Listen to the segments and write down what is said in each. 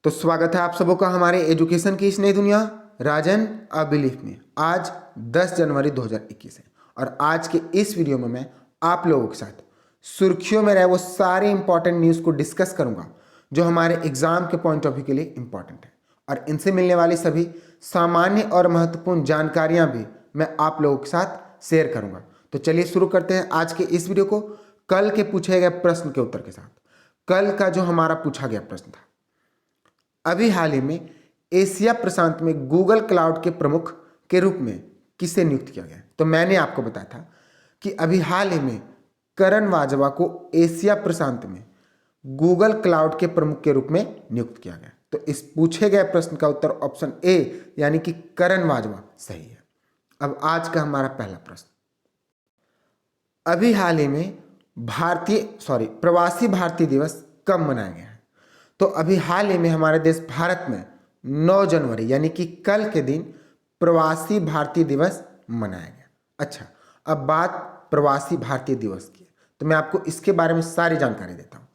तो स्वागत है आप सबों का हमारे एजुकेशन की इस नई दुनिया राजन अ बिलीफ में। आज 10 जनवरी 2021 है और आज के इस वीडियो में मैं आप लोगों के साथ सुर्खियों में रहे वो सारे इंपॉर्टेंट न्यूज़ को डिस्कस करूंगा जो हमारे एग्जाम के पॉइंट ऑफ व्यू के लिए इंपॉर्टेंट है, और इनसे मिलने वाली सभी सामान्य और महत्वपूर्ण जानकारियां भी मैं आप लोगों के साथ शेयर करूंगा। तो चलिए शुरू करते हैं आज के इस वीडियो को कल के पूछे गए प्रश्न के उत्तर के साथ। कल का जो हमारा पूछा गया प्रश्न था, अभी हाल ही में एशिया प्रशांत में गूगल क्लाउड के प्रमुख के रूप में किसे नियुक्त किया गया? तो मैंने आपको बताया था कि अभी हाल ही में करण वाजवा को एशिया प्रशांत में गूगल क्लाउड के प्रमुख के रूप में नियुक्त किया गया। तो इस पूछे गए प्रश्न का उत्तर ऑप्शन ए यानी कि करण वाजवा सही है। अब आज का हमारा पहला प्रश्न, अभी हाल ही में प्रवासी भारतीय दिवस कब मनाया गया है? तो अभी हाल ही में हमारे देश भारत में 9 जनवरी यानी कि कल के दिन प्रवासी भारतीय दिवस मनाया गया। अच्छा, अब बात प्रवासी भारतीय दिवस की है, तो मैं आपको इसके बारे में सारी जानकारी देता हूँ।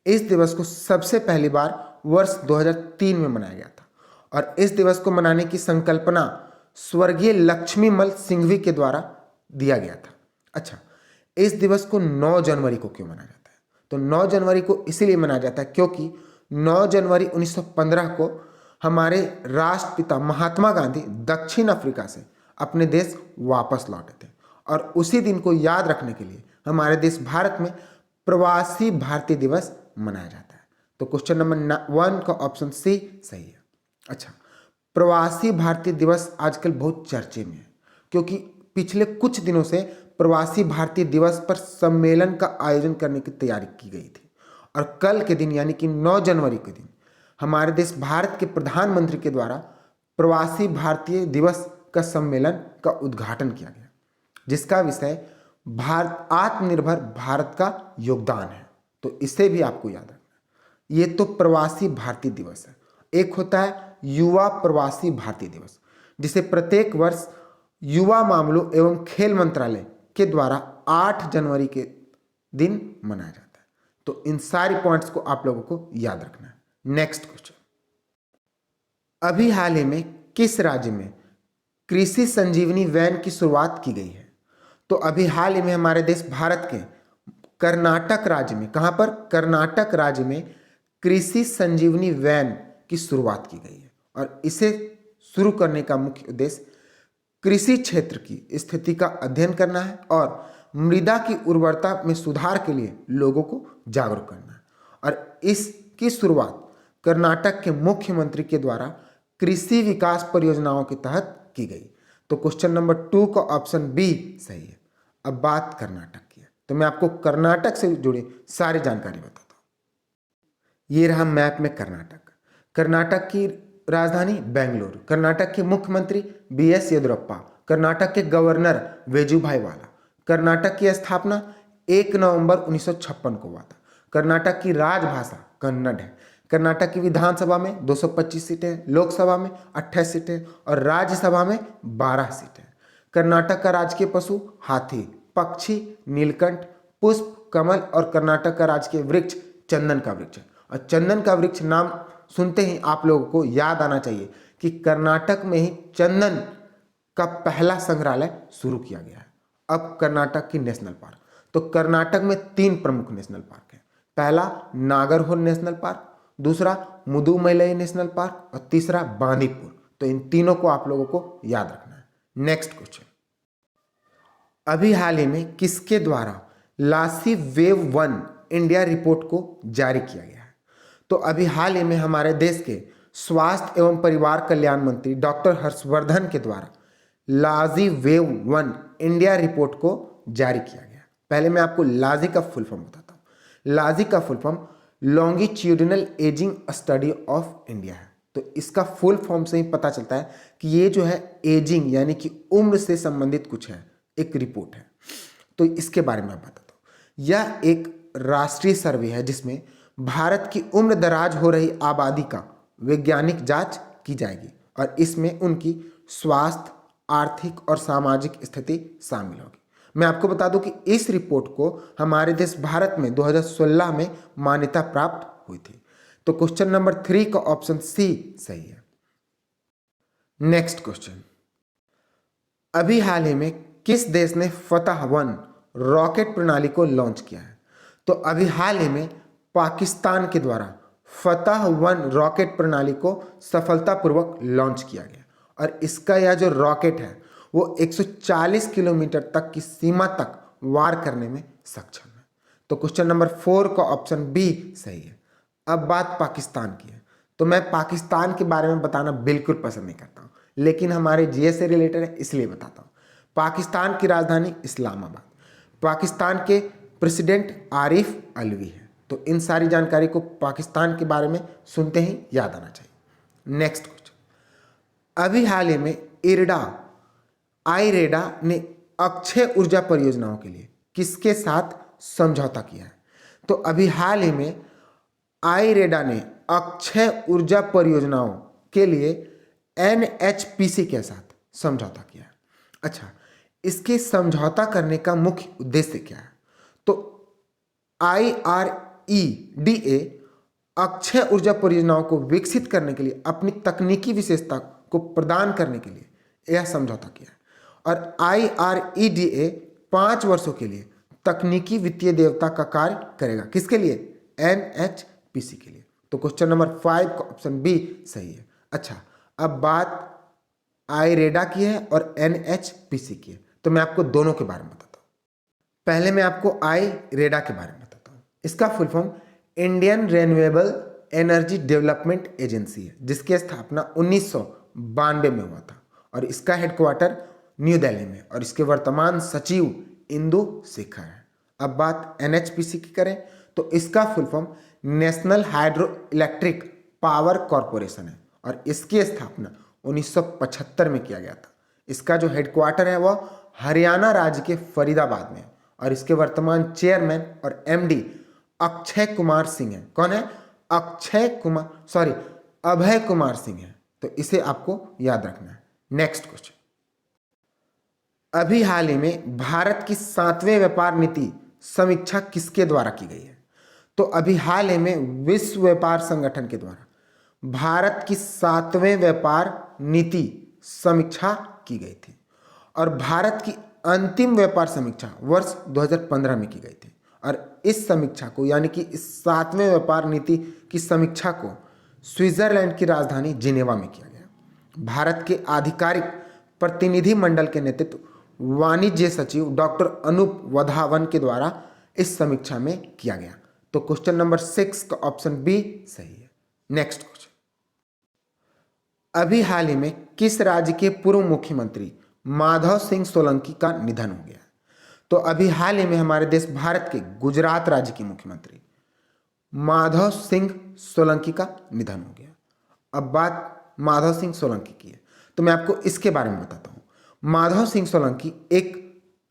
इस दिवस को सबसे पहली बार वर्ष 2003 में मनाया गया था और इस दिवस को मनाने की संकल्पना स्वर्गीय लक्ष्मीमल सिंघवी के द्वारा दिया गया था। अच्छा, इस दिवस को 9 जनवरी को क्यों मनाया जाता है? तो 9 जनवरी को इसीलिए मनाया जाता है क्योंकि 9 जनवरी 1915 को हमारे राष्ट्रपिता महात्मा गांधी दक्षिण अफ्रीका से अपने देश वापस लौटे थे और उसी दिन को याद रखने के लिए हमारे देश भारत में प्रवासी भारतीय दिवस मनाया जाता है। तो क्वेश्चन नंबर 1 का ऑप्शन सी सही है। अच्छा, प्रवासी भारतीय दिवस आजकल बहुत चर्चे में है क्योंकि पिछले कुछ दिनों से प्रवासी भारतीय दिवस पर सम्मेलन का आयोजन करने की तैयारी की गई थी और कल के दिन यानी कि 9 जनवरी के दिन हमारे देश भारत के प्रधानमंत्री के द्वारा प्रवासी भारतीय दिवस का सम्मेलन का उद्घाटन किया गया, जिसका विषय भारत आत्मनिर्भर भारत का योगदान है। तो इसे भी आपको याद रखना है। ये तो प्रवासी भारतीय दिवस है। एक होता है युवा प्रवासी भारतीय दिवस, जिसे प्रत्येक वर्ष युवा मामलों एवं खेल मंत्रालय के द्वारा 8 जनवरी के दिन मनाया जाता है। तो इन सारी पॉइंट्स को आप लोगों को याद रखना है। नेक्स्ट क्वेश्चन, अभी हाल ही में किस राज्य में कृषि संजीवनी वैन की शुरुआत की गई है? तो अभी हाल ही में हमारे देश भारत के कर्नाटक राज्य में, कहां पर? कर्नाटक राज्य में कृषि संजीवनी वैन की शुरुआत की गई है और इसे शुरू करने का मुख्य उद्देश्य कृषि क्षेत्र की स्थिति का अध्ययन करना है और मृदा की उर्वरता में सुधार के लिए लोगों को जागरूक करना है। और इसकी शुरुआत कर्नाटक के मुख्यमंत्री के द्वारा कृषि विकास परियोजनाओं के तहत की गई। तो क्वेश्चन नंबर 2 का ऑप्शन बी सही है। अब बात कर्नाटक की है, तो मैं आपको कर्नाटक से जुड़ी सारी जानकारी बताता हूँ। ये रहा मैप में कर्नाटक। कर्नाटक की राजधानी बेंगलुरु, कर्नाटक के मुख्यमंत्री BS येदियुरप्पा, कर्नाटक के गवर्नर वेजुभाई वाला। कर्नाटक की स्थापना 1 नवंबर 1956 को हुआ था। कर्नाटक की राजभाषा कन्नड़ है। कर्नाटक की विधानसभा में 225 सीटें, लोकसभा में 28 सीटें और राज्यसभा में 12 सीटें। कर्नाटक का राजकीय पशु हाथी, पक्षी नीलकंठ, पुष्प कमल और कर्नाटक का राजकीय वृक्ष चंदन का वृक्ष है। और चंदन का वृक्ष नाम सुनते ही आप लोगों को याद आना चाहिए कि कर्नाटक में ही चंदन का पहला संग्रहालय शुरू किया गया है। अब कर्नाटक की नेशनल पार्क, तो कर्नाटक में 3 प्रमुख नेशनल पार्क है। पहला नागरहोल नेशनल पार्क, दूसरा मुदुमलई नेशनल पार्क और तीसरा बांदीपुर। तो इन तीनों को आप लोगों को याद रखना है। नेक्स्ट क्वेश्चन, अभी हाल ही में किसके द्वारा लासी वेव 1 इंडिया रिपोर्ट को जारी किया गया है? तो अभी हाल ही में हमारे देश के स्वास्थ्य एवं परिवार कल्याण मंत्री डॉक्टर हर्षवर्धन के द्वारा लाजी वेव 1 इंडिया रिपोर्ट को जारी किया गया। पहले मैं आपको लाजी का फुल फॉर्म बताता हूँ। लाजी का full form longitudinal ageing study of India है। तो इसका फुल फॉर्म से ही पता चलता है कि ये जो है एजिंग यानी कि उम्र से संबंधित कुछ है, एक रिपोर्ट है। तो इसके बारे में मैं बताता हूँ। यह एक राष्ट्रीय सर्वे है जिसमें भारत की उम्र दराज हो रही आबादी का वैज्ञानिक जांच की जाएगी और इसमें उनकी स्वास्थ्य, आर्थिक और सामाजिक स्थिति शामिल होगी। मैं आपको बता दूं कि इस रिपोर्ट को हमारे देश भारत में 2016 में मान्यता प्राप्त हुई थी। तो क्वेश्चन नंबर 3 का ऑप्शन सी सही है। नेक्स्ट क्वेश्चन, अभी हाल ही में किस देश ने फतह-1 रॉकेट प्रणाली को लॉन्च किया है? तो अभी हाल ही में पाकिस्तान के द्वारा फतह-1 रॉकेट प्रणाली को सफलतापूर्वक लॉन्च किया गया और इसका यह जो रॉकेट है वो 140 किलोमीटर तक की सीमा तक वार करने में सक्षम है। तो क्वेश्चन नंबर 4 का ऑप्शन बी सही है। अब बात पाकिस्तान की है, तो मैं पाकिस्तान के बारे में बताना बिल्कुल पसंद नहीं करता हूँ, लेकिन हमारे जीएस से रिलेटेड है इसलिए बताता हूँ। पाकिस्तान की राजधानी इस्लामाबाद, पाकिस्तान के प्रेसिडेंट आरिफ अलवी है। तो इन सारी जानकारी को पाकिस्तान के बारे में सुनते ही याद आना चाहिए। नेक्स्ट क्वेश्चन, अभी हाल ही में आईरेडा ने अक्षय ऊर्जा परियोजनाओं के लिए किसके साथ समझौता किया है? तो अभी हाल ही में आईरेडा ने अक्षय ऊर्जा परियोजनाओं के लिए एनएचपीसी के साथ समझौता किया है। अच्छा, इसके समझौता करने का मुख्य उद्देश्य क्या है? तो IREDA अक्षय ऊर्जा परियोजनाओं को विकसित करने के लिए अपनी तकनीकी विशेषता को प्रदान करने के लिए यह समझौता किया है और IREDA 5 वर्षों के लिए तकनीकी वित्तीय देयता का कार्य करेगा। किसके लिए? एनएचपीसी के लिए। तो क्वेश्चन नंबर 5 का ऑप्शन बी सही है। अच्छा, अब बात आईरेडा की है और एनएचपीसी की है, तो मैं आपको दोनों के बारे में बताता हूँ। पहले मैं आपको आईरेडा के बारे में बताता हूँ। इसका full form Indian renewable energy development agency है, जिसकी स्थापना 1992 में हुआ था और इसका हेडक्वार्टर न्यू दिल्ली में और इसके वर्तमान सचिव इंदु शेखर है। अब बात एनएचपीसी की करें तो इसका full form national hydro electric power corporation है और इसकी स्थापना 1975 में किया गया था। इसका जो हेडक्वार्टर है वह हरियाणा राज्य के फरीदाबाद में है और इसके वर्तमान चेयरमैन और एमडी अक्षय कुमार सिंह है। कौन है? अभय कुमार सिंह है। तो इसे आपको याद रखना है। नेक्स्ट क्वेश्चन, अभी हाल ही में भारत की 7वें व्यापार नीति समीक्षा किसके द्वारा की गई है? तो अभी हाल ही में विश्व व्यापार संगठन के द्वारा भारत की 7वें व्यापार नीति समीक्षा की गई थी और भारत की अंतिम व्यापार समीक्षा वर्ष 2015 में की गई थी और इस समीक्षा को यानी कि इस 7वें व्यापार नीति की समीक्षा को स्विट्जरलैंड की राजधानी जिनेवा में किया गया। भारत के आधिकारिक प्रतिनिधि मंडल के नेतृत्व वाणिज्य सचिव डॉक्टर अनूप वधावन के द्वारा इस समीक्षा में किया गया। तो क्वेश्चन नंबर 6 का ऑप्शन बी सही है। नेक्स्ट क्वेश्चन, अभी हाल ही में किस राज्य के पूर्व मुख्यमंत्री माधव सिंह सोलंकी का निधन हो गया? तो अभी हाल ही में हमारे देश भारत के गुजरात राज्य के मुख्यमंत्री माधव सिंह सोलंकी का निधन हो गया। अब बात माधव सिंह सोलंकी की है, तो मैं आपको इसके बारे में बताता हूँ। माधव सिंह सोलंकी एक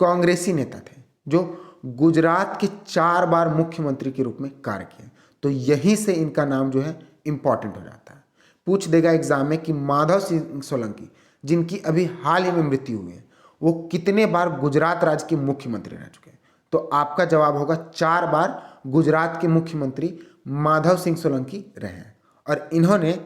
कांग्रेसी नेता थे जो गुजरात के 4 बार मुख्यमंत्री के रूप में कार्य किए। तो यहीं से इनका नाम जो है इंपॉर्टेंट हो जाता है। पूछ देगा एग्जाम में कि माधव सिंह सोलंकी जिनकी अभी हाल ही में मृत्यु हुई है वो कितने बार गुजरात राज्य के मुख्यमंत्री रह चुके हैं? तो आपका जवाब होगा 4 बार गुजरात के मुख्यमंत्री माधव सिंह सोलंकी रहे हैं और इन्होंने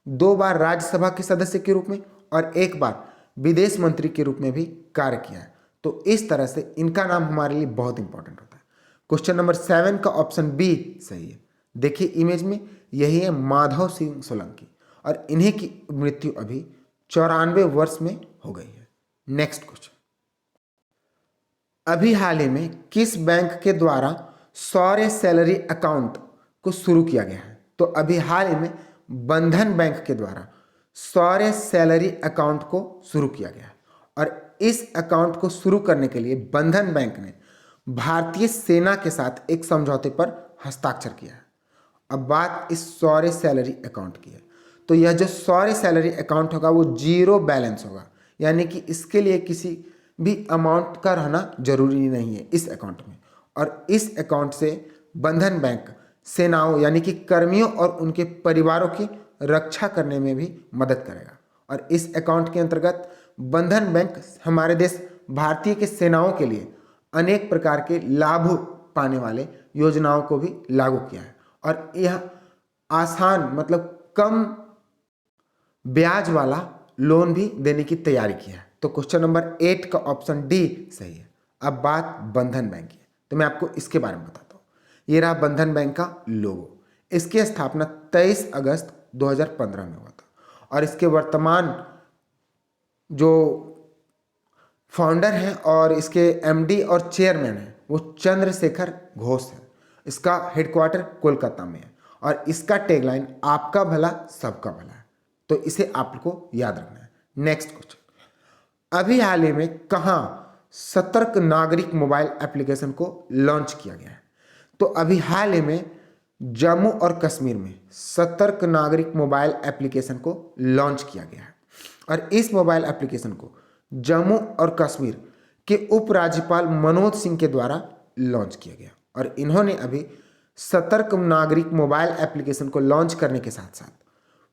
2 बार राज्यसभा के सदस्य के रूप में और 1 बार विदेश मंत्री के रूप में भी कार्य किया है। तो इस तरह से इनका नाम हमारे लिए बहुत इंपॉर्टेंट होता है। क्वेश्चन नंबर 7 का ऑप्शन बी सही है। देखिए इमेज में, यही है माधव सिंह सोलंकी और इन्हीं की मृत्यु अभी 94 वर्ष में हो गई है। नेक्स्ट क्वेश्चन, अभी हाल ही में किस बैंक के द्वारा सौर्य सैलरी अकाउंट को शुरू किया गया है? तो अभी हाल ही में बंधन बैंक के द्वारा सौर्य सैलरी अकाउंट को शुरू किया गया और इस अकाउंट को शुरू करने के लिए बंधन बैंक ने भारतीय सेना के साथ एक समझौते पर हस्ताक्षर किया है। अब बात इस सौर्य सैलरी अकाउंट की है, तो यह जो सौर्य सैलरी अकाउंट होगा वो 0 बैलेंस होगा, यानी कि इसके लिए किसी भी अमाउंट का रहना जरूरी नहीं है इस अकाउंट में। और इस अकाउंट से बंधन बैंक सेनाओं यानी कि कर्मियों और उनके परिवारों की रक्षा करने में भी मदद करेगा और इस अकाउंट के अंतर्गत बंधन बैंक हमारे देश भारतीय के सेनाओं के लिए अनेक प्रकार के लाभ पाने वाले योजनाओं को भी लागू किया है और यह आसान मतलब कम ब्याज वाला लोन भी देने की तैयारी की है। तो क्वेश्चन नंबर 8 का ऑप्शन डी सही है। अब बात बंधन बैंक की है, तो मैं आपको इसके बारे में बताता हूँ। ये रहा बंधन बैंक का लोगो। इसकी स्थापना 23 अगस्त 2015 में हुआ था और इसके वर्तमान जो फाउंडर हैं और इसके एमडी और चेयरमैन हैं वो चंद्रशेखर घोष है। इसका हेडक्वार्टर कोलकाता में है और इसका टैगलाइन आपका भला सबका भला है। तो इसे आपको याद रखना है। नेक्स्ट क्वेश्चन, अभी हाल ही में कहाँ सतर्क नागरिक मोबाइल एप्लीकेशन को लॉन्च किया गया है? तो अभी हाल ही में जम्मू और कश्मीर में सतर्क नागरिक मोबाइल एप्लीकेशन को लॉन्च किया गया है और इस मोबाइल एप्लीकेशन को जम्मू और कश्मीर के उपराज्यपाल मनोज सिंह के द्वारा लॉन्च किया गया और इन्होंने अभी सतर्क नागरिक मोबाइल एप्लीकेशन को लॉन्च करने के साथ साथ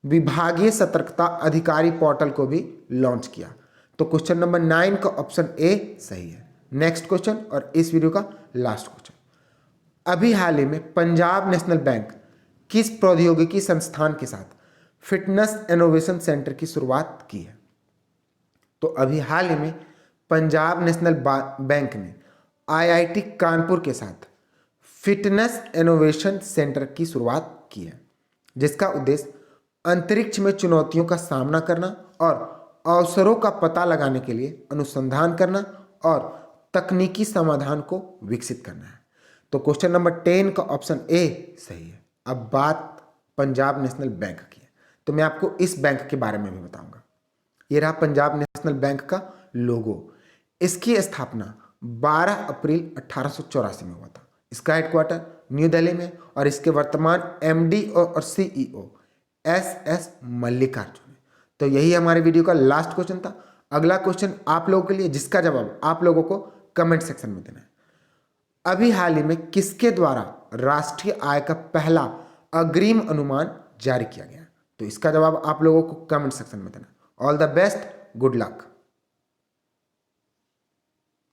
विभागीय सतर्कता अधिकारी पोर्टल को भी लॉन्च किया। तो क्वेश्चन नंबर 9 का ऑप्शन ए सही है। नेक्स्ट क्वेश्चन और इस वीडियो का लास्ट क्वेश्चन, अभी हाल ही में पंजाब नेशनल बैंक किस प्रौद्योगिकी संस्थान के साथ फिटनेस इनोवेशन सेंटर की शुरुआत की है? तो अभी हाल ही में पंजाब नेशनल बैंक ने आईआईटी कानपुर के साथ फिटनेस इनोवेशन सेंटर की शुरुआत की है, जिसका उद्देश्य अंतरिक्ष में चुनौतियों का सामना करना और अवसरों का पता लगाने के लिए अनुसंधान करना और तकनीकी समाधान को विकसित करना है। तो क्वेश्चन नंबर 10 का ऑप्शन ए सही है। अब बात पंजाब नेशनल बैंक की है, तो मैं आपको इस बैंक के बारे में भी बताऊंगा। ये रहा पंजाब नेशनल बैंक का लोगो। इसकी स्थापना 12 अप्रैल 1884 में हुआ था। इसका हेडक्वार्टर न्यू दिल्ली में और इसके वर्तमान एमडी और सीईओ एस मल्लिकार्जुन है। तो यही हमारे वीडियो का लास्ट क्वेश्चन था। अगला क्वेश्चन आप लोगों के लिए, जिसका जवाब आप लोगों को कमेंट सेक्शन में देना है। अभी हाल ही में किसके द्वारा राष्ट्रीय आय का पहला अग्रिम अनुमान जारी किया गया? तो इसका जवाब आप लोगों को कमेंट सेक्शन में देना। All the best, good luck.